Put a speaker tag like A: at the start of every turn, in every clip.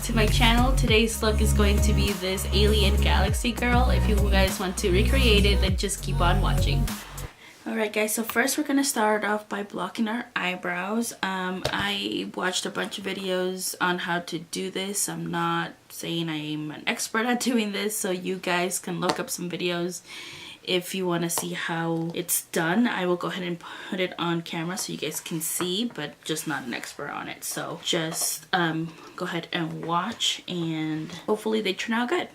A: to my channel. Today's look is going to be this alien galaxy girl. If you guys want to recreate it, then just keep on watching. Alright guys, so first we're going to start off by blocking our eyebrows. I watched a bunch of videos on how to do this. I'm not saying I'm an expert at doing this, so you guys can look up some videos if you want to see how it's done. I will go ahead and put it on camera so you guys can see, but just not an expert on it. So just go ahead and watch, and hopefully they turn out good.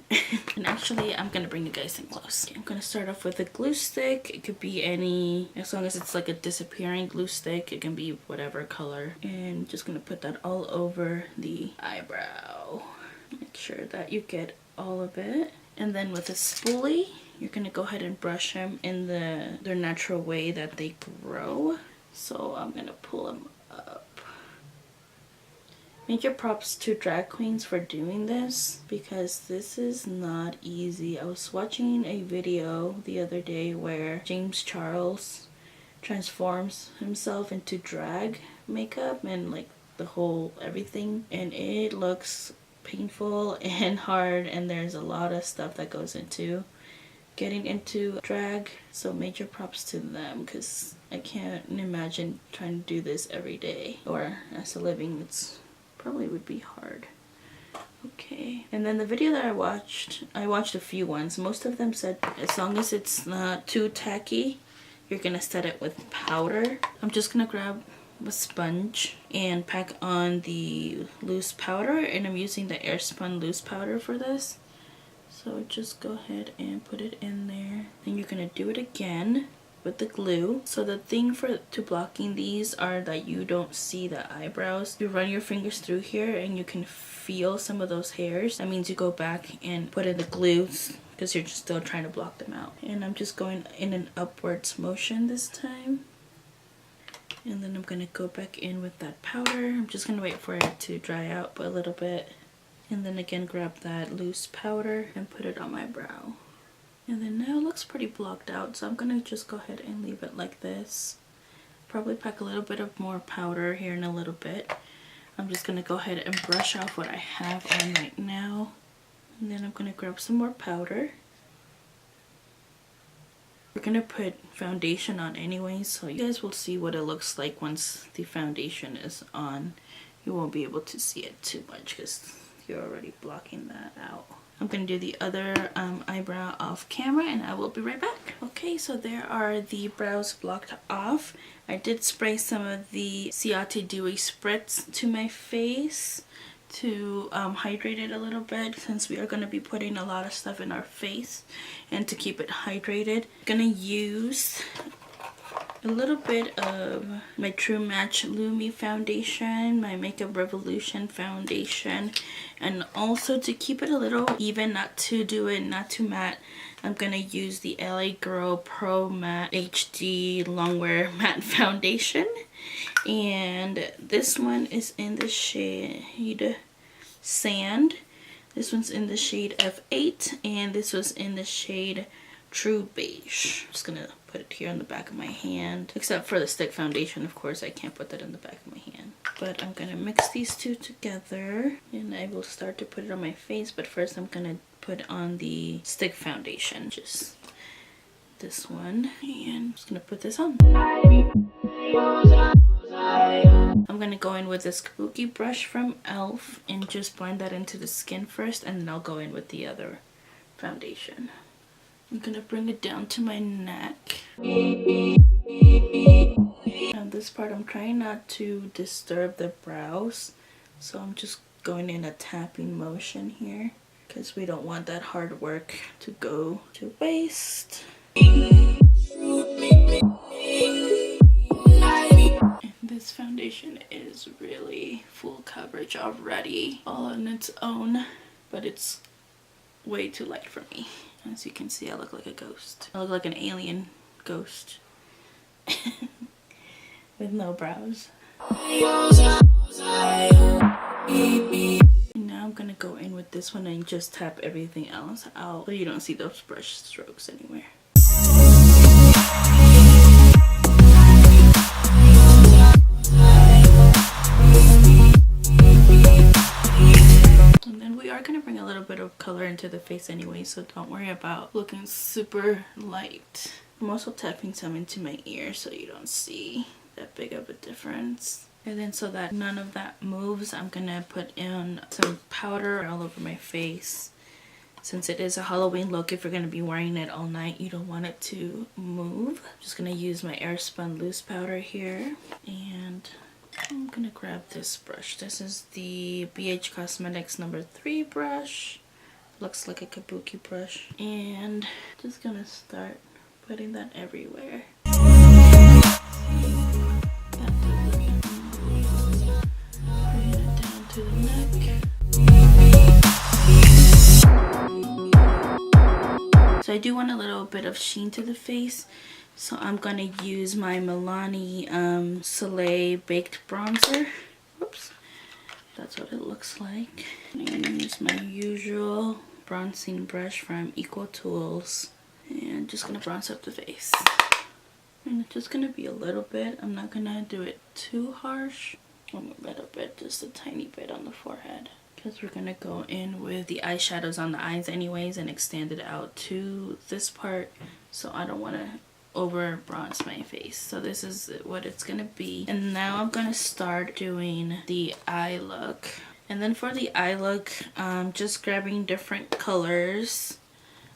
A: And actually, I'm gonna bring you guys in close. I'm gonna start off with a glue stick. It could be any, as long as it's like a disappearing glue stick. It can be whatever color. And just gonna put that all over the eyebrow. Make sure that you get all of it. And then with a spoolie, you're gonna go ahead and brush them in their natural way that they grow. So I'm gonna pull them up. Major props to drag queens for doing this, because this is not easy. I was watching a video the other day where James Charles transforms himself into drag makeup and like the whole everything, and it looks painful and hard, and there's a lot of stuff that goes into getting into drag. So major props to them, because I can't imagine trying to do this every day or as a living. It's probably would be hard. Okay, and then the video that I watched a few ones. Most of them said as long as it's not too tacky, you're gonna set it with powder. I'm just gonna grab a sponge and pack on the loose powder, and I'm using the Airspun loose powder for this. So just go ahead and put it in there. Then you're gonna do it again with the glue. So the thing to blocking these are that you don't see the eyebrows. You run your fingers through here and you can feel some of those hairs. That means you go back and put in the glues, because you're just still trying to block them out. And I'm just going in an upwards motion this time. And then I'm gonna go back in with that powder. I'm just gonna wait for it to dry out a little bit. And then again grab that loose powder and put it on my brow. And then now it looks pretty blocked out, so I'm gonna just go ahead and leave it like this. Probably pack a little bit of more powder here in a little bit. I'm just gonna go ahead and brush off what I have on right now. And then I'm gonna grab some more powder. We're gonna put foundation on anyway, so you guys will see what it looks like once the foundation is on. You won't be able to see it too much because you're already blocking that out. I'm gonna do the other eyebrow off camera, and I will be right back. Okay, so there are the brows blocked off. I did spray some of the Ciate Dewy Spritz to my face to hydrate it a little bit, since we are going to be putting a lot of stuff in our face, and to keep it hydrated. I'm going to use a little bit of my True Match Lumi foundation, my Makeup Revolution foundation, and also to keep it a little even, not to do it not too matte, I'm gonna use the LA Girl Pro Matte HD Longwear Matte Foundation. And this one is in the shade Sand. This one's in the shade F8, and this was in the shade True Beige. I'm just gonna put it here on the back of my hand. Except for the stick foundation, of course, I can't put that in the back of my hand. But I'm gonna mix these two together, and I will start to put it on my face. But first I'm gonna put on the stick foundation, just this one. And I'm just gonna put this on. I'm gonna go in with this Kabuki brush from e.l.f. and just blend that into the skin first, and then I'll go in with the other foundation. I'm gonna bring it down to my neck. And this part I'm trying not to disturb the brows, so I'm just going in a tapping motion here, because we don't want that hard work to go to waste. And this foundation is really full coverage already, all on its own, but it's way too light for me. As you can see, I look like a ghost. I look like an alien ghost with no brows. And now I'm gonna go in with this one and just tap everything else out so you don't see those brush strokes anywhere. color into the face anyway, so don't worry about looking super light. I'm also tapping some into my ear so you don't see that big of a difference. And then so that none of that moves, I'm gonna put in some powder all over my face. Since it is a Halloween look, if you're gonna be wearing it all night, you don't want it to move. I'm just gonna use my Airspun loose powder here, and I'm gonna grab this brush. This is the BH Cosmetics number 3 brush. Looks like a kabuki brush. And just gonna start putting that everywhere. Bring it down to the neck. So I do want a little bit of sheen to the face. So I'm gonna use my Milani Soleil Baked Bronzer. Whoops. That's what it looks like. I'm gonna use my usual bronzing brush from Toodles. And just gonna bronze up the face. And it's just gonna be a little bit. I'm not gonna do it too harsh. A little bit, just a tiny bit on the forehead. Because we're gonna go in with the eyeshadows on the eyes anyways and extend it out to this part. So I don't wanna over bronze my face. So this is what it's gonna be. And now I'm gonna start doing the eye look. And then for the eye look, just grabbing different colors.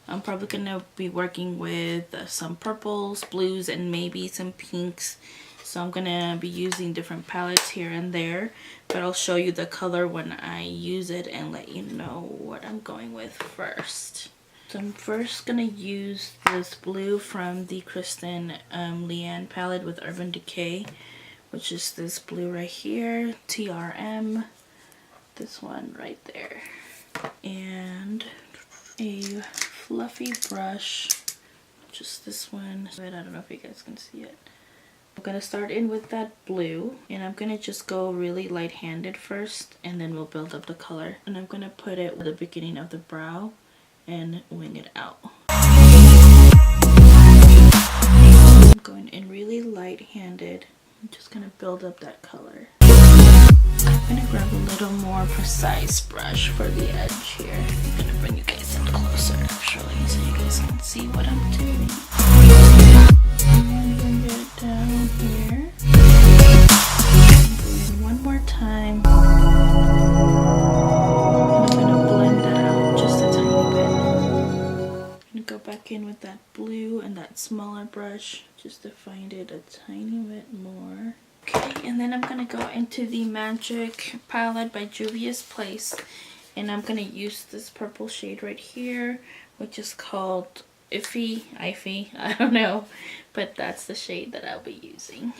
A: I'm probably gonna be working with some purples, blues, and maybe some pinks. So I'm gonna be using different palettes here and there, but I'll show you the color when I use it and let you know what I'm going with first. So I'm first gonna use this blue from the Kristen Leanne palette with Urban Decay, which is this blue right here, TRM, this one right there. And a fluffy brush, just this one. I don't know if you guys can see it. I'm gonna start in with that blue, and I'm gonna just go really light-handed first, and then we'll build up the color. And I'm gonna put it at the beginning of the brow and wing it out. I'm going in really light-handed. I'm just gonna build up that color. I'm gonna grab a little more precise brush for the edge here. I'm gonna bring you guys in closer actually so you guys can see what I'm doing. And bring it down here. Do it one more time. And I'm gonna blend that out just a tiny bit. I'm gonna go back in with that blue and that smaller brush just to find it a tiny bit more. Okay, and then I'm gonna go into the Magic palette by Juvia's Place, and I'm gonna use this purple shade right here, which is called Iffy, I don't know, but that's the shade that I'll be using.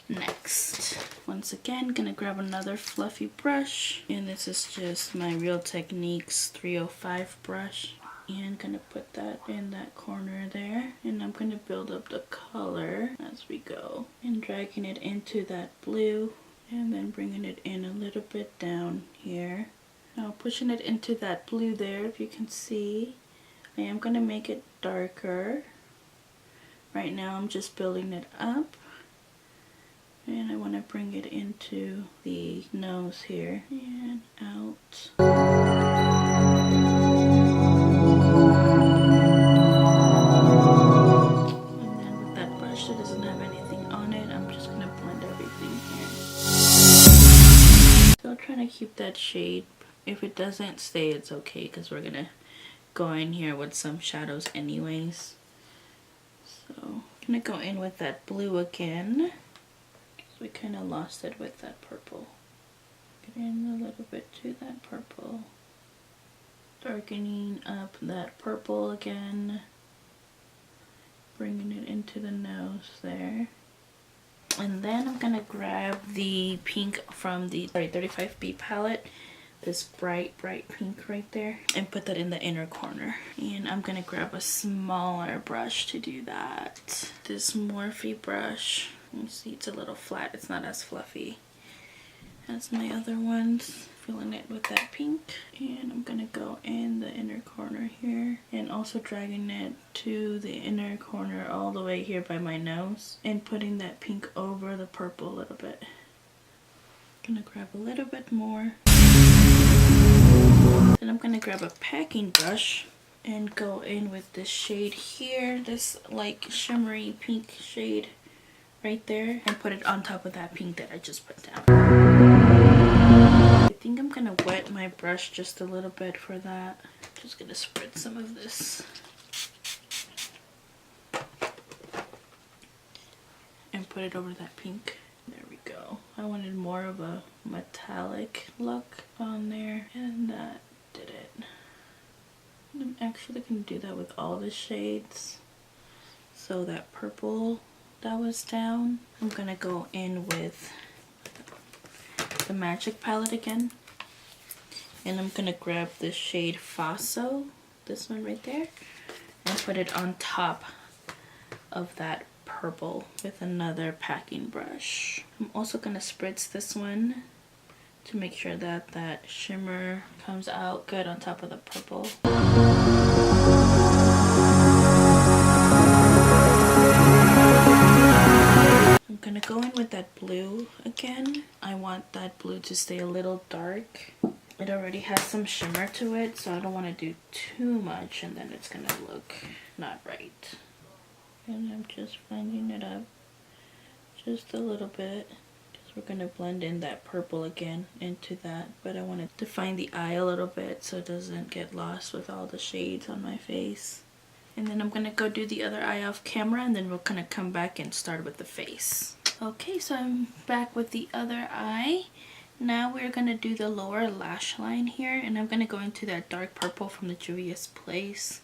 A: Next, once again, gonna grab another fluffy brush, and this is just my Real Techniques 305 brush. And gonna put that in that corner there, and I'm gonna build up the color as we go and dragging it into that blue and then bringing it in a little bit down here. Now pushing it into that blue there, if you can see, I am gonna make it darker. Right now I'm just building it up, and I want to bring it into the nose here and out. That doesn't have anything on it, I'm just gonna blend everything here. Still trying to keep that shade. If it doesn't stay, it's okay, because we're gonna go in here with some shadows anyways. So I'm gonna go in with that blue again. We kind of lost it with that purple. Get in a little bit to that purple. Darkening up that purple again. Bringing it into the nose there. And then I'm gonna grab the pink from the 35B palette, this bright pink right there, and put that in the inner corner. And I'm gonna grab a smaller brush to do that. This Morphe brush. You see it's a little flat, it's not as fluffy as my other ones. Filling it with that pink, and I'm gonna go in the inner corner here and also dragging it to the inner corner all the way here by my nose and putting that pink over the purple a little bit. Gonna grab a little bit more. Then I'm gonna grab a packing brush and go in with this shade here, this like shimmery pink shade right there, and put it on top of that pink that I just put down. I think I'm gonna wet my brush just a little bit for that. Just gonna spread some of this and put it over that pink. There we go. I wanted more of a metallic look on there, and that did it. I'm actually gonna do that with all the shades. So that purple that was down, I'm gonna go in with the Magic palette again, and I'm gonna grab the shade Faso, this one right there, and put it on top of that purple with another packing brush. I'm also gonna spritz this one to make sure that that shimmer comes out good on top of the purple. I'm gonna go in with that blue again. I want that blue to stay a little dark. It already has some shimmer to it, so I don't want to do too much and then it's gonna look not right. And I'm just blending it up just a little bit. We're gonna blend in that purple again into that, but I want to define the eye a little bit so it doesn't get lost with all the shades on my face. And then I'm gonna go do the other eye off camera, and then we're gonna come back and start with the face. Okay, so I'm back with the other eye. Now we're gonna do the lower lash line here, and I'm gonna go into that dark purple from the Juvia's Place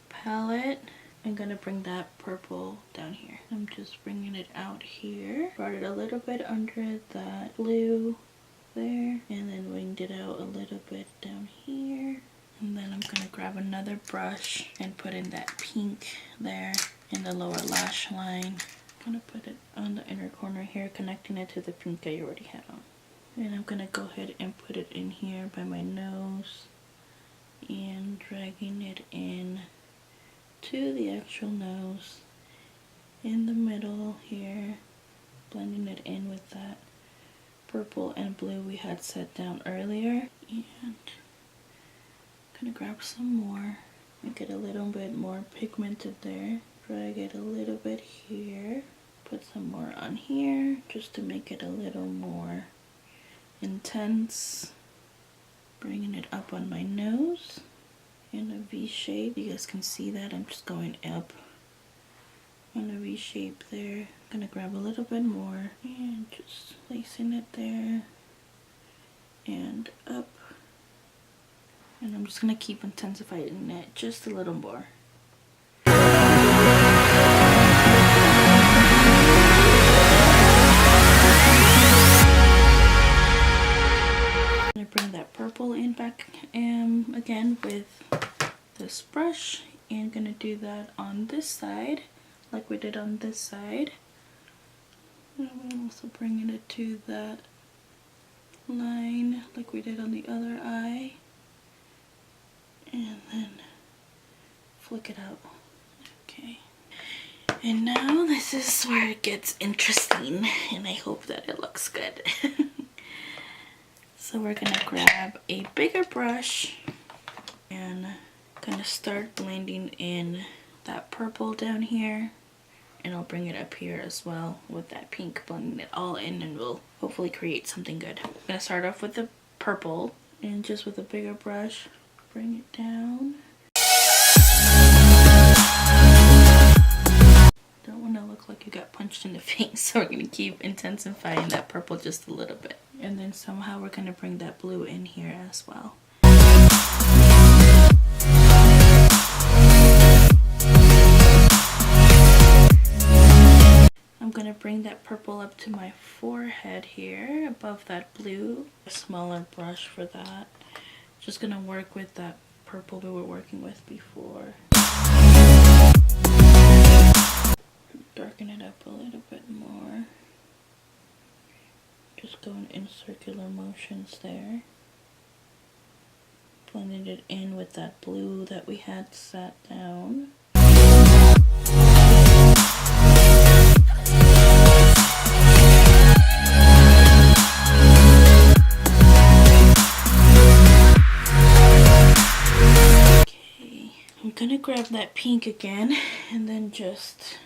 A: palette. I'm gonna bring that purple down here. I'm just bringing it out here. Brought it a little bit under that blue there, and then winged it out a little bit down here. And then I'm gonna grab another brush and put in that pink there in the lower lash line. I'm gonna put it on the inner corner here, connecting it to the pink I already had on. And I'm gonna go ahead and put it in here by my nose and dragging it in to the actual nose in the middle here, blending it in with that purple and blue we had set down earlier. And I'm gonna grab some more, make it a little bit more pigmented there, drag it a little bit here, put some more on here just to make it a little more intense, bringing it up on my nose in a V shape. You guys can see that I'm just going up on a V shape there. I'm gonna grab a little bit more and just placing it there and up, and I'm just gonna keep intensifying it just a little more. Bring that purple in back again with this brush, and gonna do that on this side like we did on this side. And I'm also bringing it to that line like we did on the other eye, and then flick it out. Okay, and now this is where it gets interesting, and I hope that it looks good. So we're gonna grab a bigger brush and gonna start blending in that purple down here, and I'll bring it up here as well with that pink, blending it all in, and we'll hopefully create something good. I'm gonna start off with the purple and just with a bigger brush bring it down. Don't want to look like you got punched in the face, so we're gonna keep intensifying that purple just a little bit. And then somehow we're going to bring that blue in here as well. I'm going to bring that purple up to my forehead here above that blue. A smaller brush for that. Just going to work with that purple we were working with before. Darken it up a little bit more. Just going in circular motions there. Blending it in with that blue that we had sat down. grab that pink again and then just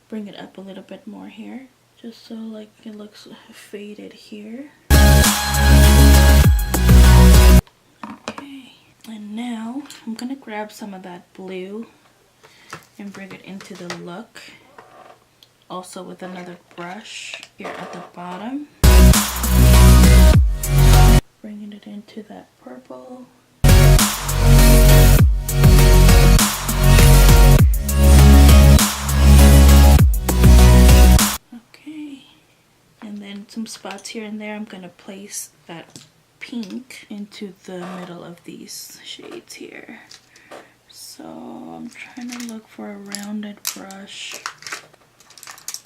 A: bring it up a little bit more here, just so like it looks faded here. Okay, and now I'm gonna grab some of that blue and bring it into the look, also with another brush here at the bottom, bringing it into that purple. Okay, and then some spots here and there. I'm gonna place that pink into the middle of these shades here. So I'm trying to look for a rounded brush.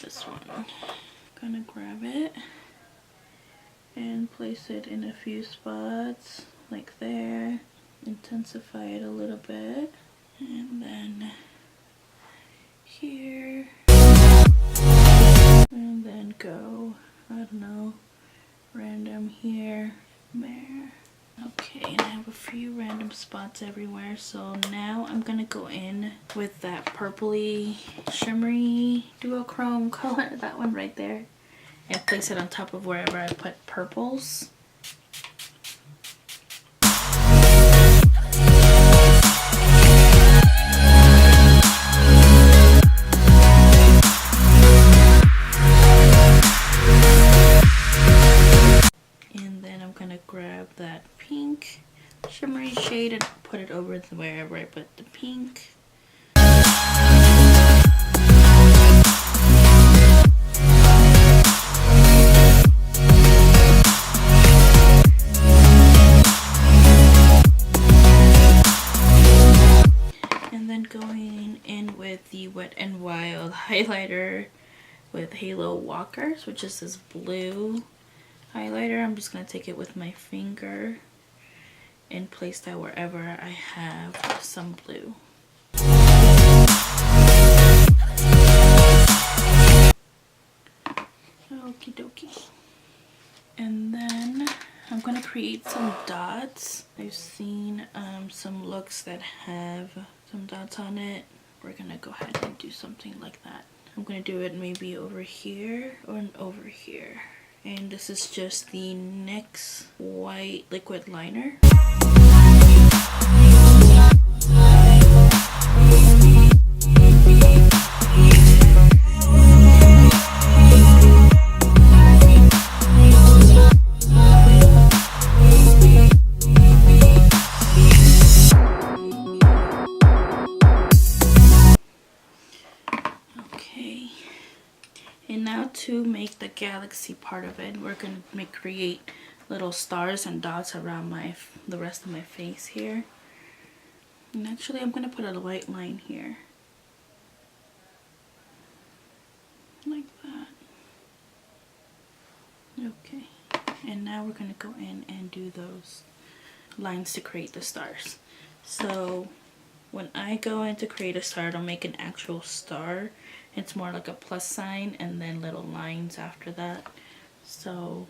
A: This one. Gonna grab it and place it in a few spots like there. Intensify it a little bit, and then here, and then go, I don't know, random here, there. Okay, and I have a few random spots everywhere. So now I'm gonna go in with that purpley shimmery duochrome color, that one right there, and place it on top of wherever I put purples. Grab that pink shimmery shade and put it over wherever I put the pink. And then going in with the Wet n Wild highlighter with Halo Walkers, which is this blue highlighter. I'm just going to take it with my finger and place that wherever I have some blue. Okie dokie. And then I'm going to create some dots. I've seen some looks that have some dots on it. We're going to go ahead and do something like that. I'm going to do it maybe over here or over here. And this is just the NYX white liquid liner. And now to make the galaxy part of it, we're going to create little stars and dots around the rest of my face here. And actually I'm going to put a white line here. Like that. Okay. And now we're going to go in and do those lines to create the stars. So when I go in to create a star, I'll make an actual star. It's more like a plus sign and then little lines after that. So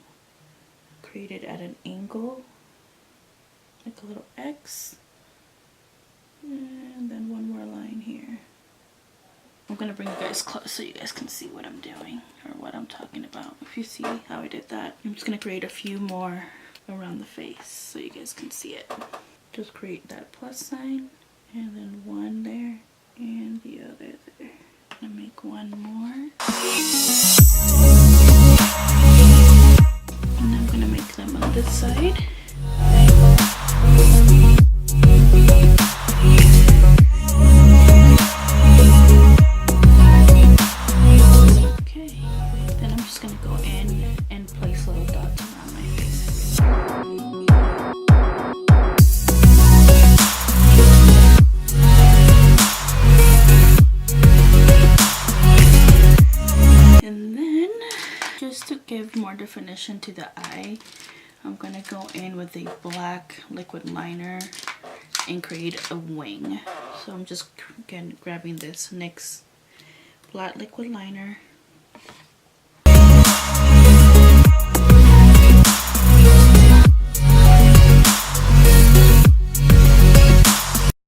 A: create it at an angle, like a little X, and then one more line here. I'm gonna bring you guys close so you guys can see what I'm doing or what I'm talking about. If you see how I did that, I'm just gonna create a few more around the face so you guys can see it. Just create that plus sign and then one there and the other there. I'm gonna make one more. And I'm gonna make them on this side. Okay, then I'm just gonna go in and place little dots around my face. And then, just to give more definition to the eye, I'm gonna go in with a black liquid liner and create a wing. So I'm just again grabbing this NYX black liquid liner.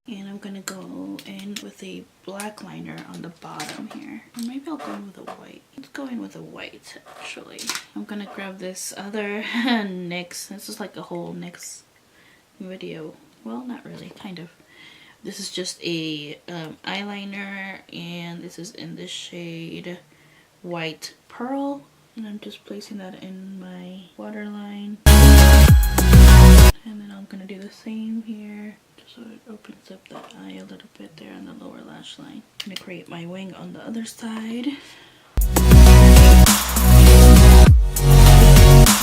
A: And I'm gonna go in going with a white. Let's go in with a white, actually. I'm gonna grab this other NYX. This is like a whole NYX video. Well, not really, kind of. This is just a eyeliner, and this is in the shade White Pearl. And I'm just placing that in my waterline. And then I'm gonna do the same here, just so it opens up the eye a little bit there on the lower lash line. I'm gonna create my wing on the other side.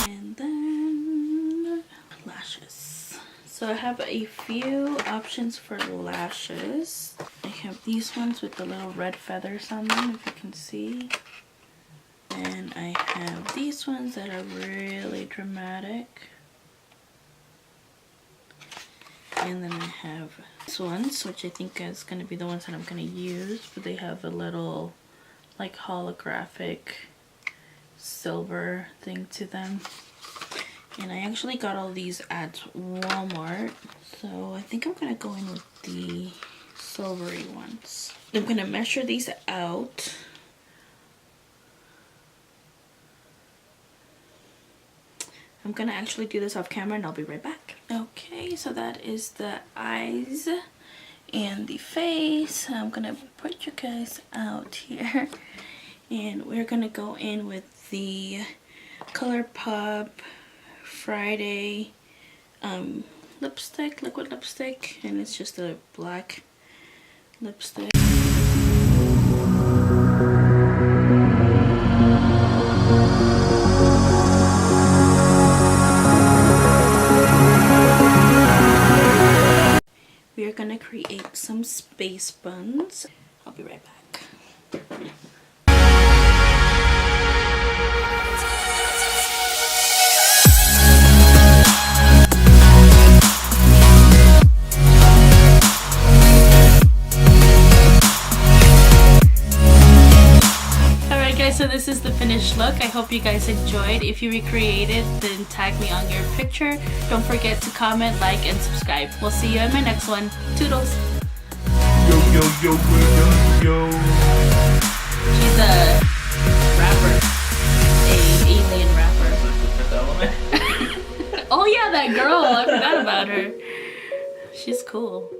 A: And then lashes. So I have a few options for lashes. I have these ones with the little red feathers on them, if you can see. And I have these ones that are really dramatic. And then I have these ones, which I think is going to be the ones that I'm going to use, but they have a little like holographic silver thing to them. And I actually got all these at Walmart, so I think I'm going to go in with the silvery ones. I'm going to measure these out. I'm gonna actually do this off camera and I'll be right back. Okay, so that is the eyes and the face. I'm gonna put you guys out here, and we're gonna go in with the ColourPop Friday lipstick, liquid lipstick, and it's just a black lipstick. We are gonna create some space buns. I'll be right back. Alright guys, so this is the finished look. I hope you guys enjoyed. If you recreated, then tag me on your picture. Don't forget to comment, like, and subscribe. We'll see you in my next one. Toodles!
B: Yo, yo, yo, yo, yo.
A: She's a rapper. A alien rapper. Oh yeah, that girl! I forgot about her. She's cool.